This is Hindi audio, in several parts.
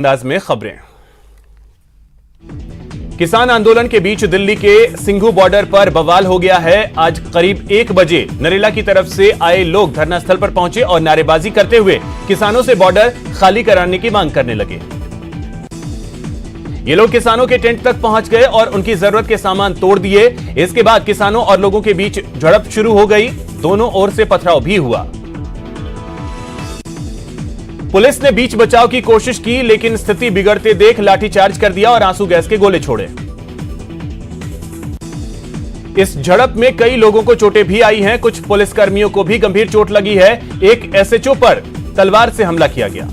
अंदाज में खबरें। किसान आंदोलन के बीच दिल्ली के सिंघू बॉर्डर पर बवाल हो गया है। आज करीब 1 बजे नरेला की तरफ से आए लोग धरनास्थल पर पहुंचे और नारेबाजी करते हुए किसानों से बॉर्डर खाली कराने की मांग करने लगे। ये लोग किसानों के टेंट तक पहुंच गए और उनकी जरूरत के सामान तोड़ दिए। इसके बाद किसानों और लोगों के बीच झड़प शुरू हो गई। दोनों ओर से पथराव भी हुआ। पुलिस ने बीच बचाव की कोशिश की, लेकिन स्थिति बिगड़ते देख लाठीचार्ज कर दिया और आंसू गैस के गोले छोड़े। इस झड़प में कई लोगों को चोटें भी आई हैं। कुछ पुलिसकर्मियों को भी गंभीर चोट लगी है। एक एसएचओ पर तलवार से हमला किया गया।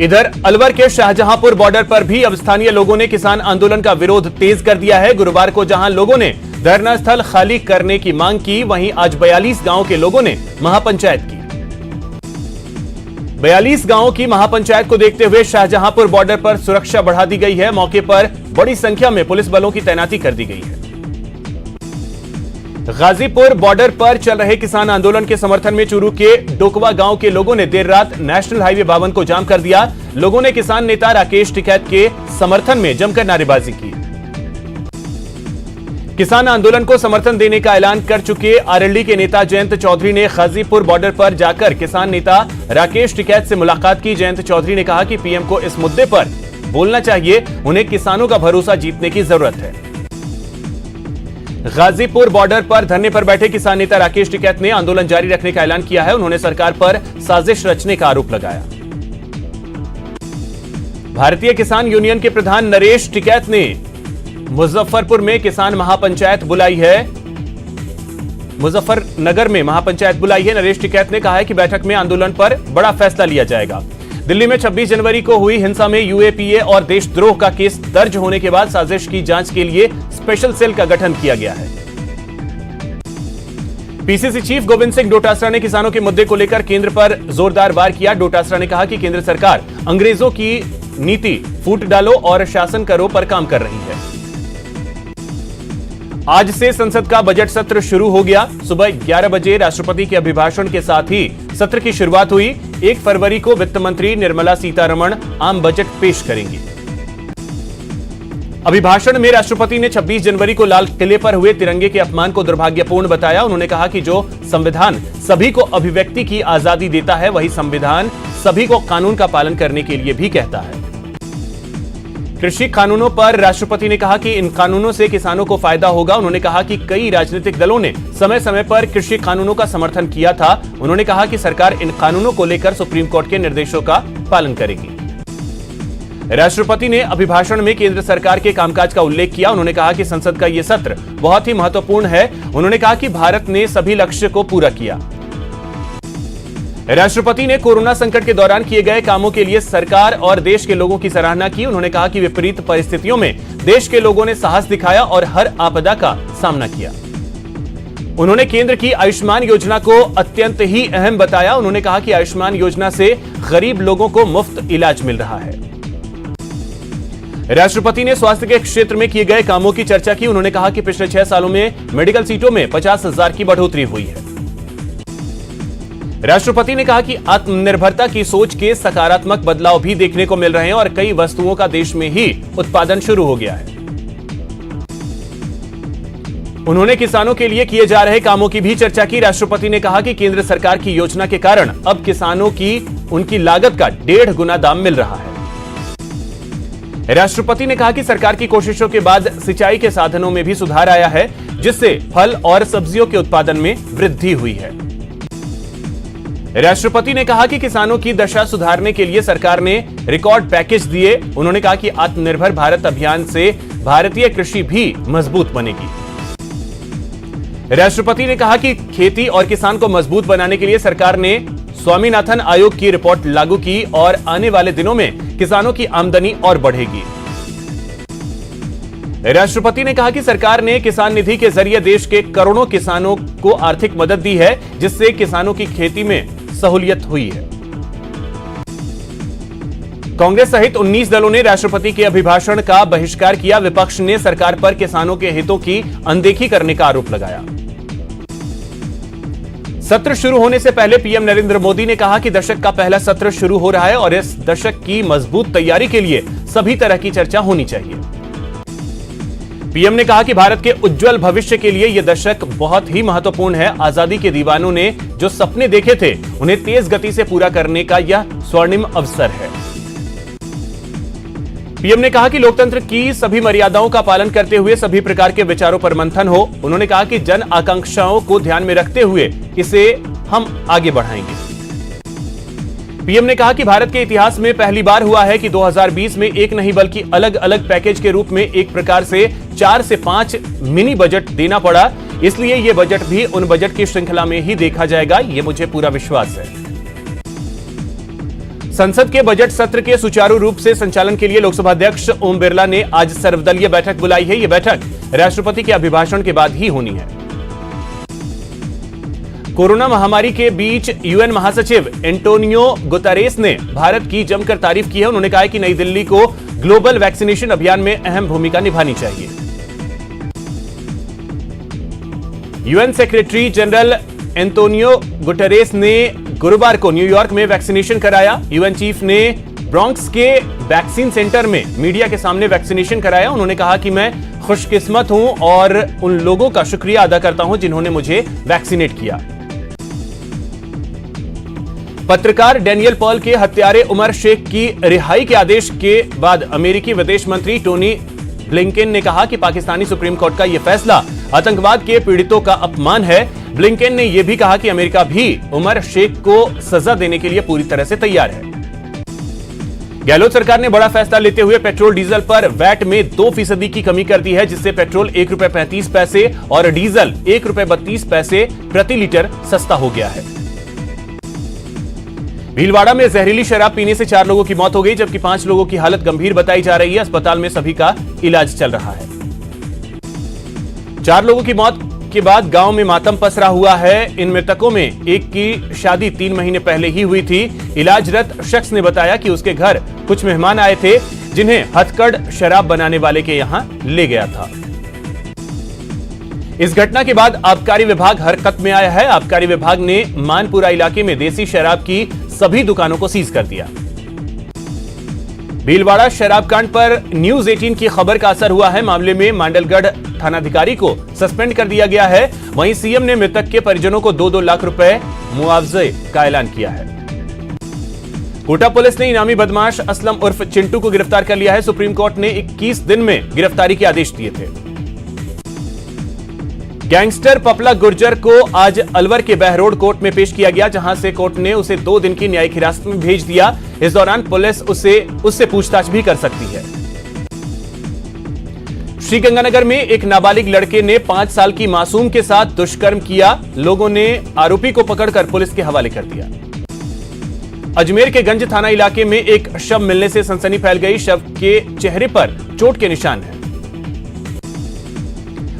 इधर अलवर के शाहजहांपुर बॉर्डर पर भी अब स्थानीय लोगों ने किसान आंदोलन का विरोध तेज कर दिया है। गुरुवार को जहां लोगों ने धरना स्थल खाली करने की मांग की, वहीं आज 42 गांव के लोगों ने महापंचायत की। 42 गांवों की महापंचायत को देखते हुए शाहजहांपुर बॉर्डर पर सुरक्षा बढ़ा दी गई है। मौके पर बड़ी संख्या में पुलिस बलों की तैनाती कर दी गई है। गाजीपुर बॉर्डर पर चल रहे किसान आंदोलन के समर्थन में चूरू के डोकवा गांव के लोगों ने देर रात नेशनल हाईवे 52 को जाम कर दिया। लोगों ने किसान नेता राकेश टिकैत के समर्थन में जमकर नारेबाजी की। किसान आंदोलन को समर्थन देने का ऐलान कर चुके आरएलडी के नेता जयंत चौधरी ने गाजीपुर बॉर्डर पर जाकर किसान नेता राकेश टिकैत से मुलाकात की। जयंत चौधरी ने कहा कि पीएम को इस मुद्दे पर बोलना चाहिए। उन्हें किसानों का भरोसा जीतने की जरूरत है। गाजीपुर बॉर्डर पर धरने पर बैठे किसान नेता राकेश टिकैत ने आंदोलन जारी रखने का ऐलान किया है। उन्होंने सरकार पर साजिश रचने का आरोप लगाया। भारतीय किसान यूनियन के प्रधान नरेश टिकैत ने मुजफ्फरपुर में किसान महापंचायत बुलाई है। मुजफ्फरनगर में महापंचायत बुलाई है। नरेश टिकैत ने कहा है कि बैठक में आंदोलन पर बड़ा फैसला लिया जाएगा। दिल्ली में 26 जनवरी को हुई हिंसा में यूएपीए और देशद्रोह का केस दर्ज होने के बाद साजिश की जांच के लिए स्पेशल सेल का गठन किया गया है। पीसीसी चीफ गोविंद सिंह डोटासरा ने किसानों के मुद्दे को लेकर केंद्र पर जोरदार वार किया। डोटासरा ने कहा कि केंद्र सरकार अंग्रेजों की नीति फूट डालो और शासन करो पर काम कर रही है। आज से संसद का बजट सत्र शुरू हो गया। सुबह 11 बजे राष्ट्रपति के अभिभाषण के साथ ही सत्र की शुरुआत हुई। 1 फरवरी को वित्त मंत्री निर्मला सीतारमण आम बजट पेश करेंगी। अभिभाषण में राष्ट्रपति ने 26 जनवरी को लाल किले पर हुए तिरंगे के अपमान को दुर्भाग्यपूर्ण बताया। उन्होंने कहा कि जो संविधान सभी को अभिव्यक्ति की आजादी देता है, वही संविधान सभी को कानून का पालन करने के लिए भी कहता है। कृषि कानूनों पर राष्ट्रपति ने कहा कि इन कानूनों से किसानों को फायदा होगा। उन्होंने कहा कि कई राजनीतिक दलों ने समय समय पर कृषि कानूनों का समर्थन किया था। उन्होंने कहा कि सरकार इन कानूनों को लेकर सुप्रीम कोर्ट के निर्देशों का पालन करेगी। राष्ट्रपति ने अभिभाषण में केंद्र सरकार के कामकाज का उल्लेख किया। उन्होंने कहा कि संसद का यह सत्र बहुत ही महत्वपूर्ण है। उन्होंने कहा कि भारत ने सभी लक्ष्य को पूरा किया। राष्ट्रपति ने कोरोना संकट के दौरान किए गए कामों के लिए सरकार और देश के लोगों की सराहना की। उन्होंने कहा कि विपरीत परिस्थितियों में देश के लोगों ने साहस दिखाया और हर आपदा का सामना किया। उन्होंने केंद्र की आयुष्मान योजना को अत्यंत ही अहम बताया। उन्होंने कहा कि आयुष्मान योजना से गरीब लोगों को मुफ्त इलाज मिल रहा है। राष्ट्रपति ने स्वास्थ्य के क्षेत्र में किए गए कामों की चर्चा की। उन्होंने कहा कि पिछले 6 सालों में मेडिकल सीटों में 50,000 की बढ़ोतरी हुई है। राष्ट्रपति ने कहा कि आत्मनिर्भरता की सोच के सकारात्मक बदलाव भी देखने को मिल रहे हैं और कई वस्तुओं का देश में ही उत्पादन शुरू हो गया है। उन्होंने किसानों के लिए किए जा रहे कामों की भी चर्चा की। राष्ट्रपति ने कहा कि केंद्र सरकार की योजना के कारण अब किसानों की उनकी लागत का 1.5 गुना दाम मिल रहा है। राष्ट्रपति ने कहा कि सरकार की कोशिशों के बाद सिंचाई के साधनों में भी सुधार आया है, जिससे फल और सब्जियों के उत्पादन में वृद्धि हुई है। राष्ट्रपति ने कहा कि किसानों की दशा सुधारने के लिए सरकार ने रिकॉर्ड पैकेज दिए। उन्होंने कहा कि आत्मनिर्भर भारत अभियान से भारतीय कृषि भी मजबूत बनेगी। राष्ट्रपति ने कहा कि खेती और किसान को मजबूत बनाने के लिए सरकार ने स्वामीनाथन आयोग की रिपोर्ट लागू की और आने वाले दिनों में किसानों की आमदनी और बढ़ेगी। राष्ट्रपति ने कहा कि सरकार ने किसान निधि के जरिए देश के करोड़ों किसानों को आर्थिक मदद दी है, जिससे किसानों की खेती में सहूलियत हुई है। कांग्रेस सहित 19 दलों ने राष्ट्रपति के अभिभाषण का बहिष्कार किया। विपक्ष ने सरकार पर किसानों के हितों की अनदेखी करने का आरोप लगाया। सत्र शुरू होने से पहले पीएम नरेंद्र मोदी ने कहा कि दशक का पहला सत्र शुरू हो रहा है और इस दशक की मजबूत तैयारी के लिए सभी तरह की चर्चा होनी चाहिए। पीएम ने कहा कि भारत के उज्जवल भविष्य के लिए यह दशक बहुत ही महत्वपूर्ण है। आजादी के दीवानों ने जो सपने देखे थे उन्हें तेज गति से पूरा करने का यह स्वर्णिम अवसर है। पीएम ने कहा कि लोकतंत्र की सभी मर्यादाओं का पालन करते हुए सभी प्रकार के विचारों पर मंथन हो। उन्होंने कहा कि जन आकांक्षाओं को ध्यान में रखते हुए इसे हम आगे बढ़ाएंगे। पीएम ने कहा कि भारत के इतिहास में पहली बार हुआ है कि 2020 में एक नहीं बल्कि अलग अलग पैकेज के रूप में एक प्रकार से 4 से 5 मिनी बजट देना पड़ा। इसलिए यह बजट भी उन बजट की श्रृंखला में ही देखा जाएगा, यह मुझे पूरा विश्वास है। संसद के बजट सत्र के सुचारू रूप से संचालन के लिए लोकसभा अध्यक्ष ओम बिरला ने आज सर्वदलीय बैठक बुलाई है। यह बैठक राष्ट्रपति के अभिभाषण के बाद ही होनी है। कोरोना महामारी के बीच यूएन महासचिव एंटोनियो गुतेरेस ने भारत की जमकर तारीफ की है। उन्होंने कहा कि नई दिल्ली को ग्लोबल वैक्सीनेशन अभियान में अहम भूमिका निभानी चाहिए। UN secretary general Antonio Guterres ने गुरुवार को न्यूयॉर्क में वैक्सीनेशन कराया। यूएन चीफ ने ब्रॉन्क्स के वैक्सीन सेंटर में मीडिया के सामने वैक्सीनेशन कराया। उन्होंने कहा कि मैं खुशकिस्मत हूं और उन लोगों का शुक्रिया अदा करता हूं जिन्होंने मुझे वैक्सीनेट किया। पत्रकार डेनियल पॉल के हत्यारे उमर शेख की रिहाई के आदेश के बाद अमेरिकी विदेश मंत्री टोनी ब्लिंकेन ने कहा कि पाकिस्तानी सुप्रीम कोर्ट का यह फैसला आतंकवाद के पीड़ितों का अपमान है। ब्लिंकेन ने यह भी कहा कि अमेरिका भी उमर शेख को सजा देने के लिए पूरी तरह से तैयार है। गहलोत सरकार ने बड़ा फैसला लेते हुए पेट्रोल डीजल पर वैट में 2% की कमी कर दी है, जिससे पेट्रोल ₹1.35 और डीजल ₹1.32 प्रति लीटर सस्ता हो गया है। भीलवाड़ा में जहरीली शराब पीने से 4 लोगों की मौत हो गई, जबकि 5 लोगों की हालत गंभीर बताई जा रही है। अस्पताल में सभी का इलाज चल रहा है। 4 लोगों की मौत के बाद गांव में मातम पसरा हुआ है। इन मृतकों में एक की शादी 3 महीने पहले ही हुई थी। इलाजरत शख्स ने बताया कि उसके घर कुछ मेहमान आए थे जिन्हें हथकड़ शराब बनाने वाले के यहां ले गया था। इस घटना के बाद आबकारी विभाग हरकत में आया है। आबकारी विभाग ने मानपुरा इलाके में देसी शराब की सभी दुकानों को सीज कर दिया। भीलवाड़ा शराब कांड पर न्यूज 18 की खबर का असर हुआ है। मामले में मांडलगढ़ थानाधिकारी को सस्पेंड कर दिया गया है। वहीं सीएम ने मृतक के परिजनों को 2-2 लाख रुपए मुआवजे का ऐलान किया है। कोटा पुलिस ने इनामी बदमाश असलम उर्फ चिंटू को गिरफ्तार कर लिया है। सुप्रीम कोर्ट ने 21 दिन में गिरफ्तारी के आदेश दिए थे। गैंगस्टर पपला गुर्जर को आज अलवर के बहरोड कोर्ट में पेश किया गया, जहां से कोर्ट ने उसे 2 दिन की न्यायिक हिरासत में भेज दिया। इस दौरान पुलिस उससे पूछताछ भी कर सकती है। श्रीगंगानगर में एक नाबालिग लड़के ने 5 साल की मासूम के साथ दुष्कर्म किया। लोगों ने आरोपी को पकड़कर पुलिस के हवाले कर दिया। अजमेर के गंज थाना इलाके में एक शव मिलने से सनसनी फैल गई। शव के चेहरे पर चोट के निशान हैं।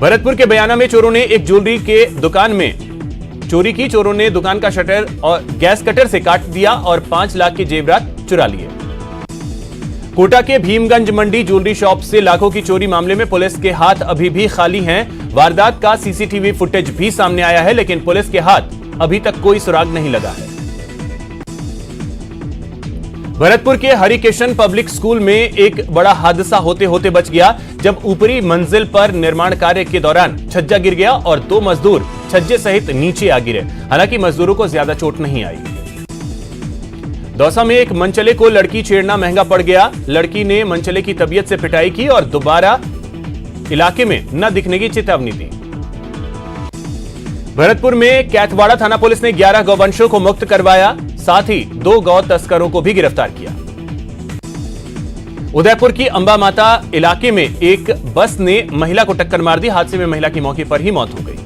भरतपुर के बयाना में चोरों ने एक ज्वेलरी के दुकान में चोरी की। चोरों ने दुकान का शटर और गैस कटर से काट दिया और 5 लाख के जेवरात चुरा लिए। कोटा के भीमगंज मंडी ज्वेलरी शॉप से लाखों की चोरी मामले में पुलिस के हाथ अभी भी खाली हैं। वारदात का सीसीटीवी फुटेज भी सामने आया है, लेकिन पुलिस के हाथ अभी तक कोई सुराग नहीं लगा है। भरतपुर के हरिकिशन पब्लिक स्कूल में एक बड़ा हादसा होते होते बच गया, जब ऊपरी मंजिल पर निर्माण कार्य के दौरान छज्जा गिर गया और 2 मजदूर छज्जे सहित नीचे आ गिरे। हालांकि मजदूरों को ज्यादा चोट नहीं आई। दौसा में एक मनचले को लड़की छेड़ना महंगा पड़ गया। लड़की ने मनचले की तबीयत से पिटाई की और दोबारा इलाके में न दिखने की चेतावनी दी। भरतपुर में कैथवाड़ा थाना पुलिस ने 11 गौवंशों को मुक्त करवाया, साथ ही 2 गौ तस्करों को भी गिरफ्तार किया। उदयपुर की अंबा माता इलाके में एक बस ने महिला को टक्कर मार दी। हादसे में महिला की मौके पर ही मौत हो गई।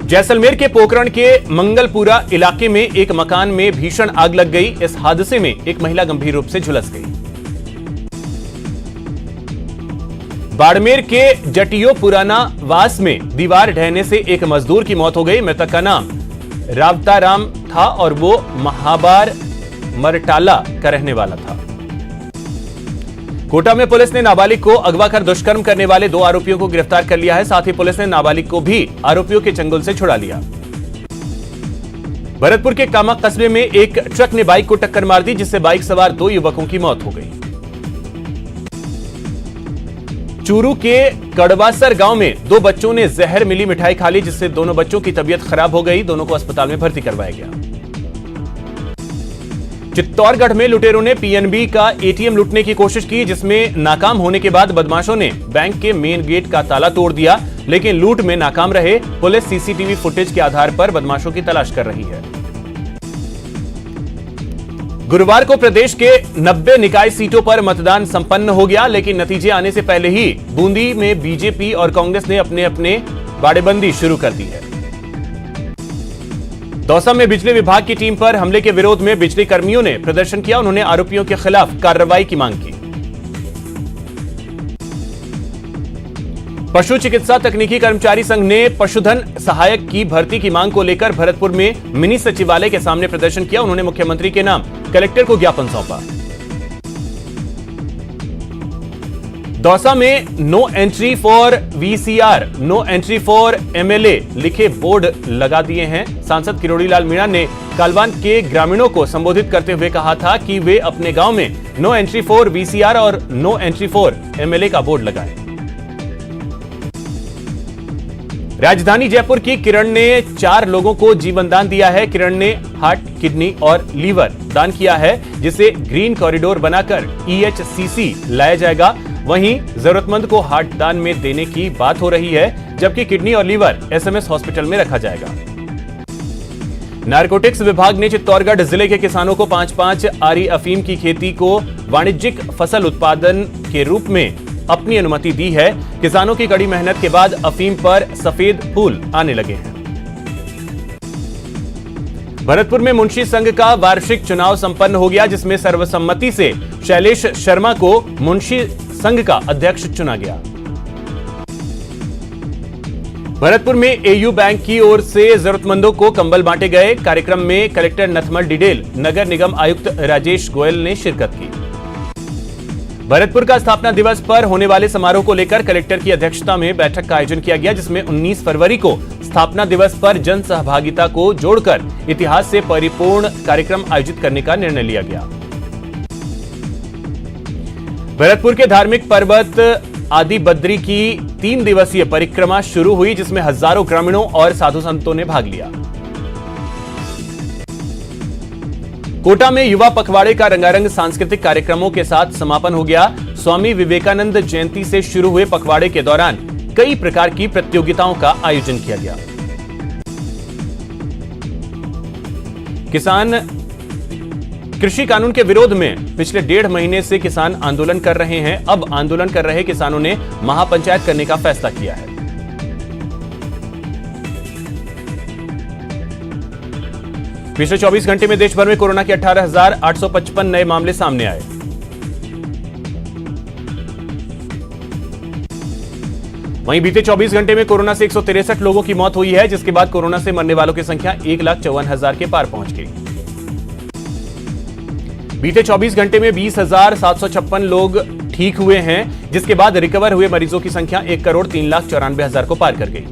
जैसलमेर के पोखरण के मंगलपुरा इलाके में एक मकान में भीषण आग लग गई। इस हादसे में एक महिला गंभीर रूप से झुलस गई। बाड़मेर के जटियो पुराना वास में दीवार ढहने से एक मजदूर की मौत हो गई। मृतक का नाम रावताराम था और वो महाबार मरटाला का रहने वाला था। कोटा में पुलिस ने नाबालिग को अगवा कर दुष्कर्म करने वाले 2 आरोपियों को गिरफ्तार कर लिया है। साथ ही पुलिस ने नाबालिग को भी आरोपियों के चंगुल से छुड़ा लिया। भरतपुर के कामा कस्बे में एक ट्रक ने बाइक को टक्कर मार दी, जिससे बाइक सवार 2 युवकों की मौत हो गई। चूरू के कड़वासर गांव में 2 बच्चों ने जहर मिली मिठाई खा ली, जिससे दोनों बच्चों की तबीयत खराब हो गई। दोनों को अस्पताल में भर्ती करवाया गया। चित्तौड़गढ़ में लुटेरों ने पीएनबी का एटीएम लूटने की कोशिश की, जिसमें नाकाम होने के बाद बदमाशों ने बैंक के मेन गेट का ताला तोड़ दिया, लेकिन लूट में नाकाम रहे। पुलिस सीसीटीवी फुटेज के आधार पर बदमाशों की तलाश कर रही है। गुरुवार को प्रदेश के 90 निकाय सीटों पर मतदान संपन्न हो गया, लेकिन नतीजे आने से पहले ही बूंदी में बीजेपी और कांग्रेस ने अपने अपने बाड़ेबंदी शुरू कर दी है। दौसा में बिजली विभाग की टीम पर हमले के विरोध में बिजली कर्मियों ने प्रदर्शन किया। उन्होंने आरोपियों के खिलाफ कार्रवाई की मांग की। पशु चिकित्सा तकनीकी कर्मचारी संघ ने पशुधन सहायक की भर्ती की मांग को लेकर भरतपुर में मिनी सचिवालय के सामने प्रदर्शन किया। उन्होंने मुख्यमंत्री के नाम कलेक्टर को ज्ञापन सौंपा। दौसा में no entry for VCR, no entry for MLA लिखे बोर्ड लगा दिए हैं। सांसद किरोड़ीलाल मीणा ने कालवान के ग्रामीणों को संबोधित करते हुए कहा था कि वे अपने गांव में नो एंट्री फॉर वीसीआर और नो एंट्री फॉर एमएलए का बोर्ड लगाएं। राजधानी जयपुर की किरण ने 4 लोगों को जीवन दान दिया है। किरण ने हार्ट, किडनी और लीवर दान किया है, जिसे ग्रीन कॉरिडोर बनाकर ईएचसीसी लाया जाएगा। वहीं जरूरतमंद को हार्ट दान में देने की बात हो रही है, जबकि किडनी और लीवर एसएमएस हॉस्पिटल में रखा जाएगा। नारकोटिक्स विभाग ने चित्तौड़गढ़ जिले के किसानों को 5-5 आरी अफीम की खेती को वाणिज्यिक फसल उत्पादन के रूप में अपनी अनुमति दी है। किसानों की कड़ी मेहनत के बाद अफीम पर सफेद फूल आने लगे हैं। भरतपुर में मुंशी संघ का वार्षिक चुनाव संपन्न हो गया, जिसमें सर्वसम्मति से शैलेश शर्मा को मुंशी संघ का अध्यक्ष चुना गया। भरतपुर में एयू बैंक की ओर से जरूरतमंदों को कंबल बांटे गए। कार्यक्रम में कलेक्टर नथमल डिडेल, नगर निगम आयुक्त राजेश गोयल ने शिरकत की। भरतपुर का स्थापना दिवस पर होने वाले समारोह को लेकर कलेक्टर की अध्यक्षता में बैठक का आयोजन किया गया, जिसमें 19 फरवरी को स्थापना दिवस पर जन सहभागिता को जोड़कर इतिहास से परिपूर्ण कार्यक्रम आयोजित करने का निर्णय लिया गया। भरतपुर के धार्मिक पर्वत आदि बद्री की 3 दिवसीय परिक्रमा शुरू हुई, जिसमें हजारों ग्रामीणों और साधु संतों ने भाग लिया। कोटा में युवा पखवाड़े का रंगारंग सांस्कृतिक कार्यक्रमों के साथ समापन हो गया। स्वामी विवेकानंद जयंती से शुरू हुए पखवाड़े के दौरान कई प्रकार की प्रतियोगिताओं का आयोजन किया गया। किसान कृषि कानून के विरोध में पिछले 1.5 महीने से किसान आंदोलन कर रहे हैं। अब आंदोलन कर रहे किसानों ने महापंचायत करने का फैसला किया है। पिछले 24 घंटे में देश भर में कोरोना के 18,855 नए मामले सामने आए। वहीं बीते 24 घंटे में कोरोना से 163 लोगों की मौत हुई है, जिसके बाद कोरोना से मरने वालों की संख्या 1,54,000 के पार पहुंच गई। बीते 24 घंटे में 20,756 लोग ठीक हुए हैं, जिसके बाद रिकवर हुए मरीजों की संख्या 1,03,94,000 को पार कर गई।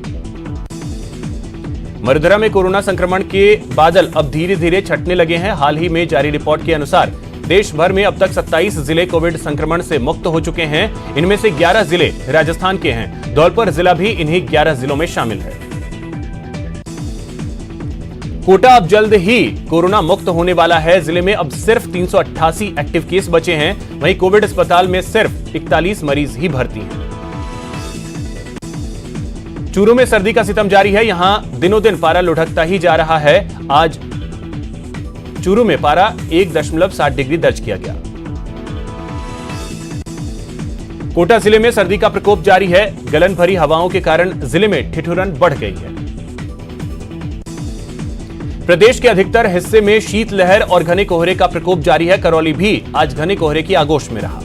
मरुधरा में कोरोना संक्रमण के बादल अब धीरे धीरे छटने लगे हैं। हाल ही में जारी रिपोर्ट के अनुसार देश भर में अब तक 27 जिले कोविड संक्रमण से मुक्त हो चुके हैं। इनमें से 11 जिले राजस्थान के हैं। धौलपुर जिला भी इन्हीं 11 जिलों में शामिल है। कोटा अब जल्द ही कोरोना मुक्त होने वाला है। जिले में अब सिर्फ 388 एक्टिव केस बचे हैं। वहीं कोविड अस्पताल में सिर्फ 41 मरीज ही भर्ती हैं। चूरू में सर्दी का सितम जारी है। यहां दिनों दिन पारा लुढ़कता ही जा रहा है। आज चूरू में पारा 1.7 डिग्री दर्ज किया गया। कोटा जिले में सर्दी का प्रकोप जारी है। गलन भरी हवाओं के कारण जिले में ठिठुरन बढ़ गई है। प्रदेश के अधिकतर हिस्से में शीतलहर और घने कोहरे का प्रकोप जारी है। करौली भी आज घने कोहरे की आगोश में रहा।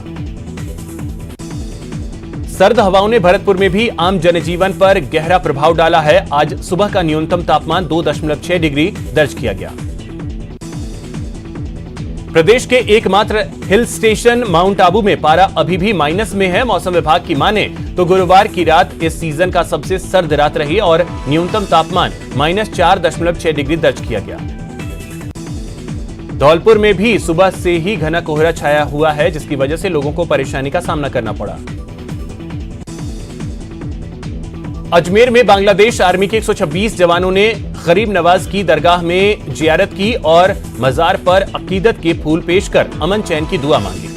सर्द हवाओं ने भरतपुर में भी आम जनजीवन पर गहरा प्रभाव डाला है। आज सुबह का न्यूनतम तापमान 2.6 डिग्री दर्ज किया गया। प्रदेश के एकमात्र हिल स्टेशन माउंट आबू में पारा अभी भी माइनस में है। मौसम विभाग की माने तो गुरुवार की रात इस सीजन का सबसे सर्द रात रही और न्यूनतम तापमान -4.6 डिग्री दर्ज किया गया। धौलपुर में भी सुबह से ही घना कोहरा छाया हुआ है, जिसकी वजह से लोगों को परेशानी का सामना करना पड़ा। अजमेर में बांग्लादेश आर्मी के 126 जवानों ने गरीब नवाज की दरगाह में जियारत की और मजार पर अकीदत के फूल पेश कर अमन चैन की दुआ मांगी।